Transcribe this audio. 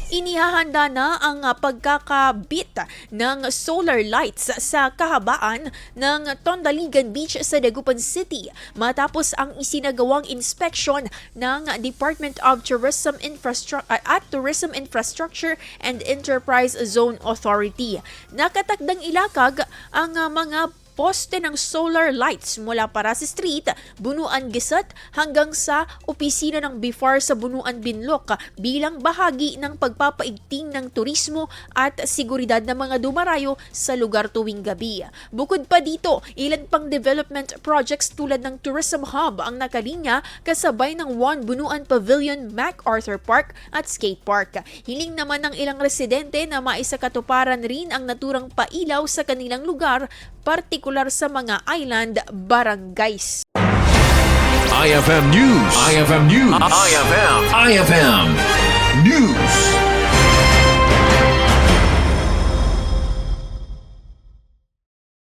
Inihahanda na ang pagkakabit ng solar lights sa Kahabaan ng Tondaligan Beach sa Dagupan City matapos ang isinagawang inspeksyon ng Department of Tourism Infrastructure and Enterprise Zone Authority. Nakatakdang ilakag ang mga poste ng solar lights mula Parasi Street, Bunuan Gisat hanggang sa opisina ng BIFAR sa Bunuan Binlok bilang bahagi ng pagpapaigting ng turismo at seguridad ng mga dumarayo sa lugar tuwing gabi. Bukod pa dito, ilan pang development projects tulad ng Tourism Hub ang nakalinya kasabay ng One Bunuan Pavilion, MacArthur Park at Skate Park. Hiling naman ng ilang residente na maisakatuparan rin ang naturang pailaw sa kanilang lugar, partikular sa mga island barangays. IFM News. IFM News. IFM News.